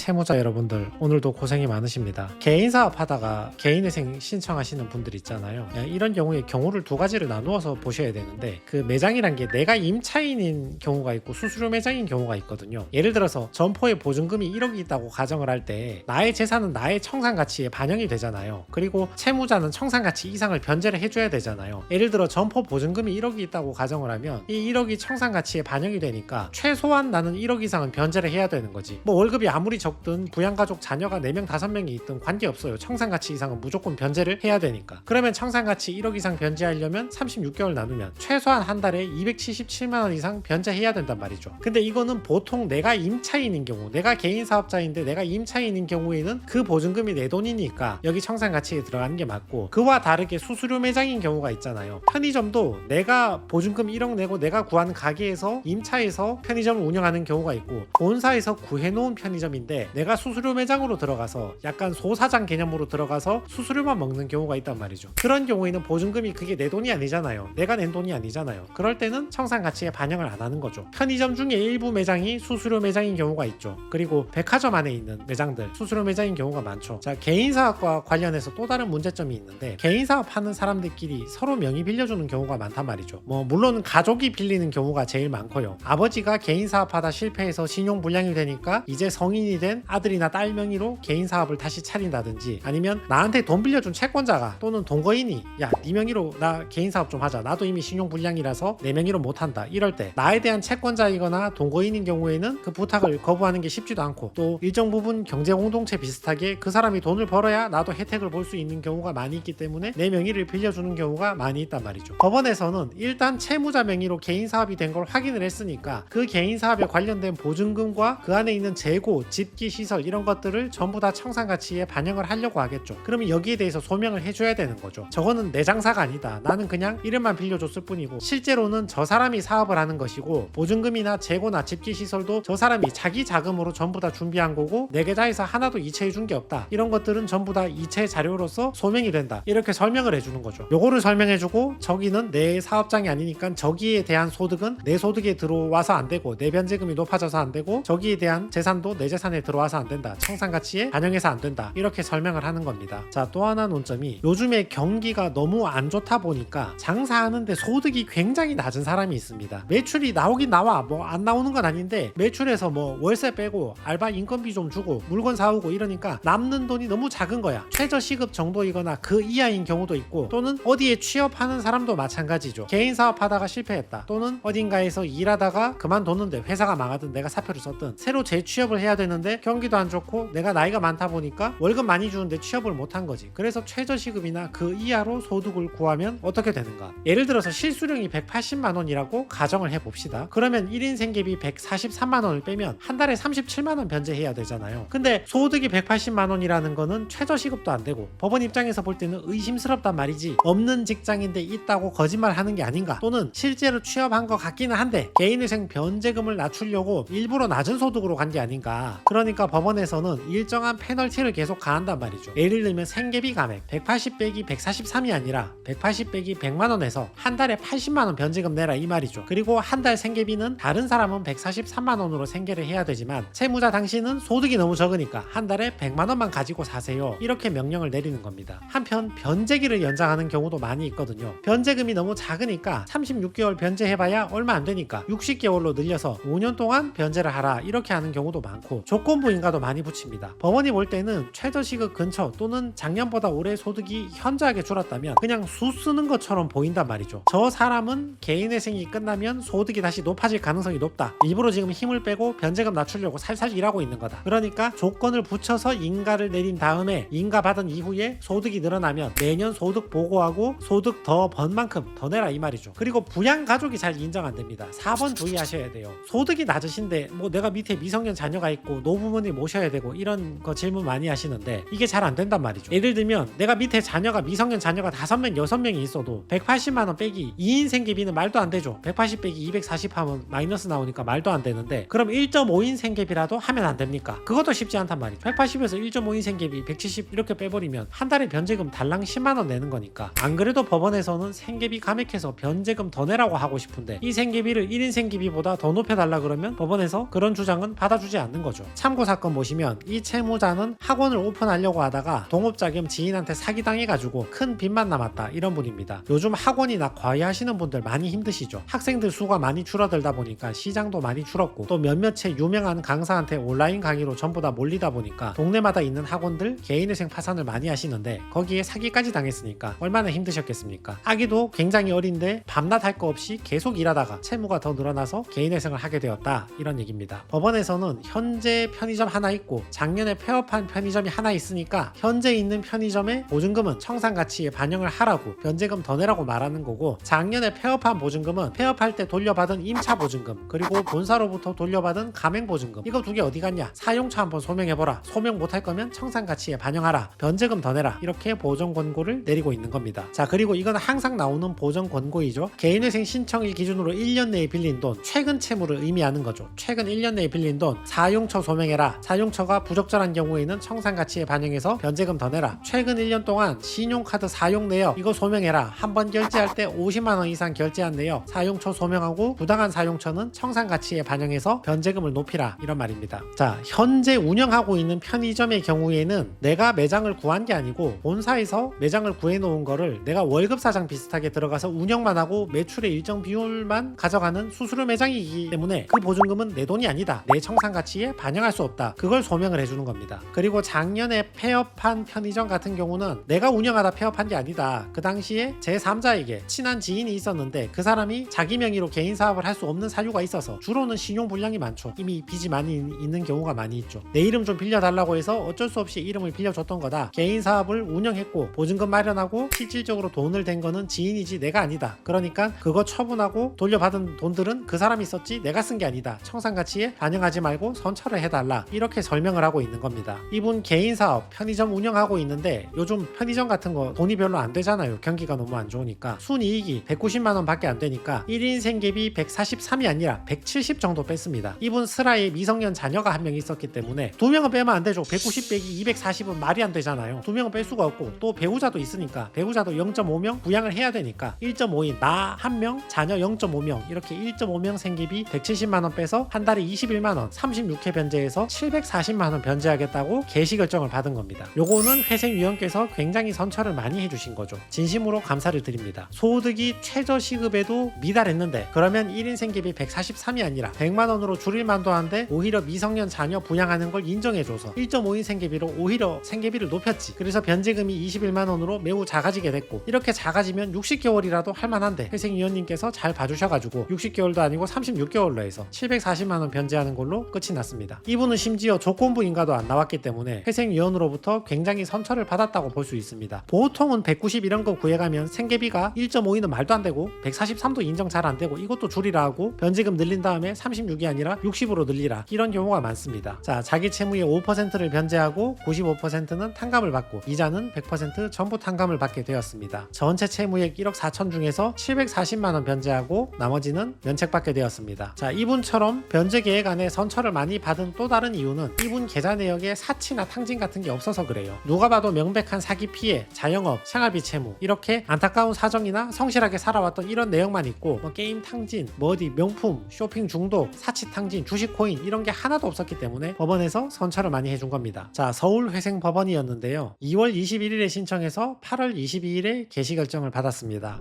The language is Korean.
채무자 여러분들, 오늘도 고생이 많으십니다. 개인사업 하다가 개인회생 신청하시는 분들 있잖아요. 이런 경우에 경우를 두 가지를 나누어서 보셔야 되는데, 그 매장이란 게 내가 임차인인 경우가 있고 수수료 매장인 경우가 있거든요. 예를 들어서 점포에 보증금이 1억이 있다고 가정을 할 때 나의 재산은 나의 청산가치에 반영이 되잖아요. 그리고 채무자는 청산가치 이상을 변제를 해줘야 되잖아요. 예를 들어 점포 보증금이 1억이 있다고 가정을 하면 이 1억이 청산가치에 반영이 되니까 최소한 나는 1억 이상은 변제를 해야 되는 거지. 뭐 월급이 아무리 적든 부양가족 자녀가 4명 5명이 있든 관계없어요. 청산가치 이상은 무조건 변제를 해야 되니까. 그러면 청산가치 1억 이상 변제하려면 36개월 나누면 최소한 한 달에 277만원 이상 변제해야 된단 말이죠. 근데 이거는 보통 내가 임차인인 경우, 내가 개인 사업자인데 내가 임차인인 경우에는 그 보증금이 내 돈이니까 여기 청산가치에 들어가는 게 맞고, 그와 다르게 수수료 매장인 경우가 있잖아요. 편의점도 내가 보증금 1억 내고 내가 구한 가게에서 임차해서 편의점을 운영하는 경우가 있고, 본사에서 구해놓은 편의점인데 내가 수수료 매장으로 들어가서 약간 소사장 개념으로 들어가서 수수료만 먹는 경우가 있단 말이죠. 그런 경우에는 보증금이 그게 내 돈이 아니잖아요. 내가 낸 돈이 아니잖아요. 그럴 때는 청산가치에 반영을 안 하는 거죠. 편의점 중에 일부 매장이 수수료 매장인 경우가 있죠. 그리고 백화점 안에 있는 매장들 수수료 매장인 경우가 많죠. 자, 개인사업과 관련해서 또 다른 문제점이 있는데, 개인사업 하는 사람들끼리 서로 명의 빌려주는 경우가 많단 말이죠. 물론 가족이 빌리는 경우가 제일 많고요. 아버지가 개인사업하다 실패해서 신용불량이 되니까 이제 성인이 된 아들이나 딸 명의로 개인사업을 다시 차린다든지, 아니면 나한테 돈 빌려준 채권자가 또는 동거인이 야, 네 명의로 나 개인사업 좀 하자, 나도 이미 신용불량이라서 내 명의로 못한다, 이럴 때 나에 대한 채권자이거나 동거인인 경우에는 그 부탁을 거부하는 게 쉽지도 않고, 또 일정 부분 경제공동체 비슷하게 그 사람이 돈을 벌어야 나도 혜택을 볼 수 있는 경우가 많이 있기 때문에 내 명의를 빌려주는 경우가 많이 있단 말이죠. 법원에서는 일단 채무자 명의로 개인사업이 된 걸 확인을 했으니까 그 개인사업에 관련된 보증금과 그 안에 있는 재고, 집기, 시설 이런 것들을 전부 다 청산가치에 반영을 하려고 하겠죠. 그러면 여기에 대해서 소명을 해줘야 되는 거죠. 저거는 내 장사가 아니다, 나는 그냥 이름만 빌려줬을 뿐이고 실제로는 저 사람이 사업을 하는 것이고, 보증금이나 재고나 집기, 시설도 저 사람이 자기 자금으로 전부 다 준비한 거고 내 계좌에서 하나도 이체해 준 게 없다, 이런 것들은 전부 다 이체 자료로서 소명이 된다, 이렇게 설명을 해주는 거죠. 요거를 설명해주고, 저기는 내 사업장이 아니니까 저기에 대한 소득은 내 소득에 들어와서 안 되고, 내 변제금이 높아져서 안 되고, 저기에 대한 재산도 내 재산에 들어와서 안 된다, 청산가치에 반영해서 안 된다, 이렇게 설명을 하는 겁니다. 자, 또 하나 논점이, 요즘에 경기가 너무 안 좋다 보니까 장사하는데 소득이 굉장히 낮은 사람이 있습니다. 매출이 나오긴 나와, 뭐 안 나오는 건 아닌데 매출에서 뭐 월세 빼고 알바 인건비 좀 주고 물건 사오고 이러니까 남는 돈이 너무 작은 거야. 최저시급 정도이거나 그 이하인 경우도 있고, 또는 어디에 취업하는 사람도 마찬가지죠. 개인 사업하다가 실패했다, 또는 어딘가에서 일하다가 그만뒀는데 회사가 망하든 내가 사표를 썼든 새로 재취업을 해야 되는데 경기도 안 좋고 내가 나이가 많다 보니까 월급 많이 주는데 취업을 못한 거지. 그래서 최저시급이나 그 이하로 소득을 구하면 어떻게 되는가. 예를 들어서 실수령이 180만원이라고 가정을 해봅시다. 그러면 1인 생계비 143만원을 빼면 한 달에 37만원 변제해야 되잖아요. 근데 소득이 180만원이라는 거는 최저시급도 안 되고, 법원 입장에서 볼 때는 의심스럽단 말이지. 없는 직장인데 있다고 거짓말 하는 게 아닌가, 또는 실제로 취업한 것 같기는 한데 개인회생 변제금을 낮추려고 일부러 낮은 소득으로 간 게 아닌가. 그러니까 법원에서는 일정한 페널티를 계속 가한단 말이죠. 예를 들면 생계비 감액 180 빼기 143이 아니라 180 빼기 100만원에서 한 달에 80만원 변제금 내라, 이 말이죠. 그리고 한 달 생계비는 다른 사람은 143만원으로 생계를 해야 되지만 채무자 당신은 소득이 너무 적으니까 한 달에 100만원만 가지고 사세요, 이렇게 명령을 내리는 겁니다. 한편 변제기를 연장하는 경우도 많이 있거든요. 변제금이 너무 작으니까 36개월 변제해봐야 얼마 안 되니까 60개월로 늘려서 5년 동안 변제를 하라, 이렇게 하는 경우도 많고, 조건부 인가도 많이 붙입니다. 법원이 볼 때는 최저시급 근처 또는 작년보다 올해 소득이 현저하게 줄었다면 그냥 수 쓰는 것처럼 보인단 말이죠. 저 사람은 개인회생이 끝나면 소득이 다시 높아질 가능성이 높다, 일부러 지금 힘을 빼고 변제금 낮추려고 살살 일하고 있는 거다. 그러니까 조건을 붙여서 인가를 내린 다음에 인가 받은 이후에 소득이 늘어나면 매년 소득 보고하고 소득 더 번 만큼 더 내라, 이 말이죠. 그리고 부양가족이 잘 인정 안 됩니다. 4번 주의하셔야 돼요. 소득이 낮으신데 뭐 내가 밑에 미성년 자녀가 있고 노부모님 모셔야 되고 이런 거 질문 많이 하시는데 이게 잘 안 된단 말이죠. 예를 들면 내가 밑에 미성년 자녀가 5명 6명이 있어도 180만원 빼기 2인 생계비는 말도 안 되죠. 180 빼기 240 하면 마이너스 나오니까 말도 안 되는데, 그럼 1.5인 생계비라도 하면 안 됩니까? 그것도 쉽지 않단 말이죠. 180에서 1.5인 생계비 170 이렇게 빼버리면 한 달에 변제금 달랑 10만원 내는 거니까. 안 그래도 법원에서는 생계비 감액해서 변제금 더 내라고 하고 싶은데 이 생계비를 1인 생계비보다 더 높여달라 그러면 법원에서 그런 주장은 받아주지 않는 거죠. 참 참고 사건 보시면 이 채무자는 학원을 오픈하려고 하다가 동업자 겸 지인한테 사기당해가지고 큰 빚만 남았다 이런 분입니다. 요즘 학원이나 과외하시는 분들 많이 힘드시죠. 학생들 수가 많이 줄어들다 보니까 시장도 많이 줄었고 또 몇몇의 유명한 강사한테 온라인 강의로 전부 다 몰리다 보니까 동네마다 있는 학원들 개인회생 파산을 많이 하시는데 거기에 사기까지 당했으니까 얼마나 힘드셨겠습니까. 아기도 굉장히 어린데 밤낮 할 거 없이 계속 일하다가 채무가 더 늘어나서 개인회생을 하게 되었다 이런 얘기입니다. 법원에서는 현재 편의점 하나 있고 작년에 폐업한 편의점이 하나 있으니까 현재 있는 편의점의 보증금은 청산가치에 반영을 하라고 변제금 더 내라고 말하는 거고, 작년에 폐업한 보증금은 폐업할 때 돌려받은 임차 보증금 그리고 본사로부터 돌려받은 가맹 보증금 이거 두 개 어디 갔냐, 사용처 한번 소명해보라, 소명 못할 거면 청산가치에 반영하라, 변제금 더 내라, 이렇게 보정 권고를 내리고 있는 겁니다. 자, 그리고 이건 항상 나오는 보정 권고이죠. 개인회생 신청일 기준으로 1년 내에 빌린 돈, 최근 채무를 의미하는 거죠. 최근 1년 내에 빌린 돈 사용처 소명해라. 사용처가 부적절한 경우에는 청산가치에 반영해서 변제금 더 내라. 최근 1년 동안 신용카드 사용 내역 이거 소명해라. 한 번 결제할 때 50만원 이상 결제한 내역 사용처 소명하고 부당한 사용처는 청산가치에 반영해서 변제금을 높이라 이런 말입니다. 자, 현재 운영하고 있는 편의점의 경우에는 내가 매장을 구한 게 아니고 본사에서 매장을 구해놓은 거를 내가 월급사장 비슷하게 들어가서 운영만 하고 매출의 일정 비율만 가져가는 수수료 매장이기 때문에 그 보증금은 내 돈이 아니다, 내 청산가치에 반영할 수 없다, 그걸 소명을 해주는 겁니다. 그리고 작년에 폐업한 편의점 같은 경우는 내가 운영하다 폐업한 게 아니다, 그 당시에 제3자에게 친한 지인이 있었는데 그 사람이 자기 명의로 개인 사업을 할 수 없는 사유가 있어서, 주로는 신용불량이 많죠. 이미 빚이 많이 있는 경우가 많이 있죠. 내 이름 좀 빌려달라고 해서 어쩔 수 없이 이름을 빌려줬던 거다, 개인 사업을 운영했고 보증금 마련하고 실질적으로 돈을 댄 거는 지인이지 내가 아니다, 그러니까 그거 처분하고 돌려받은 돈들은 그 사람이 썼지 내가 쓴 게 아니다, 청산가치에 반영하지 말고 선처를 해달라, 이렇게 설명을 하고 있는 겁니다. 이분 개인 사업 편의점 운영하고 있는데 요즘 편의점 같은 거 돈이 별로 안 되잖아요. 경기가 너무 안 좋으니까 순이익이 190만원 밖에 안 되니까 1인 생계비 143이 아니라 170 정도 뺐습니다. 이분 슬하에 미성년 자녀가 한 명 있었기 때문에 2명은 빼면 안 되죠. 190 빼기 240은 말이 안 되잖아요. 2명은 뺄 수가 없고 또 배우자도 있으니까 배우자도 0.5명 부양을 해야 되니까 1.5인 나 1명 자녀 0.5명 이렇게 1.5명 생계비 170만원 빼서 한 달에 21만원 36회 변제해서 740만원 변제하겠다고 개시 결정을 받은 겁니다. 요거는 회생위원께서 굉장히 선처를 많이 해주신 거죠. 진심으로 감사를 드립니다. 소득이 최저시급에도 미달했는데 그러면 1인 생계비 143이 아니라 100만원으로 줄일 만도 한데 오히려 미성년 자녀 부양하는 걸 인정해줘서 1.5인 생계비로 오히려 생계비를 높였지. 그래서 변제금이 21만원으로 매우 작아지게 됐고, 이렇게 작아지면 60개월이라도 할만한데 회생위원님께서 잘 봐주셔가지고 60개월도 아니고 36개월로 해서 740만원 변제하는 걸로 끝이 났습니다. 이분은 심지어 조건부 인가도 안 나왔기 때문에 회생위원으로부터 굉장히 선처를 받았다고 볼 수 있습니다. 보통은 190 이런 거 구해가면 생계비가 1.5인은 말도 안 되고 143도 인정 잘 안 되고 이것도 줄이라 하고 변제금 늘린 다음에 36이 아니라 60으로 늘리라, 이런 경우가 많습니다. 자, 자기 채무의 5%를 변제하고 95%는 탕감을 받고 이자는 100% 전부 탕감을 받게 되었습니다. 전체 채무액 1억 4천 중에서 740만원 변제하고 나머지는 면책받게 되었습니다. 자, 이분처럼 변제 계획 안에 선처를 많이 받은 또 다른 이유는 이분 계좌 내역에 사치나 탕진 같은 게 없어서 그래요. 누가 봐도 명백한 사기 피해, 자영업, 생활비 채무, 이렇게 안타까운 사정이나 성실하게 살아왔던 이런 내용만 있고 뭐 게임 탕진, 뭐 어디 명품, 쇼핑 중독, 사치 탕진, 주식 코인 이런 게 하나도 없었기 때문에 법원에서 선처를 많이 해준 겁니다. 자, 서울회생법원이었는데요. 2월 21일에 신청해서 8월 22일에 개시 결정을 받았습니다.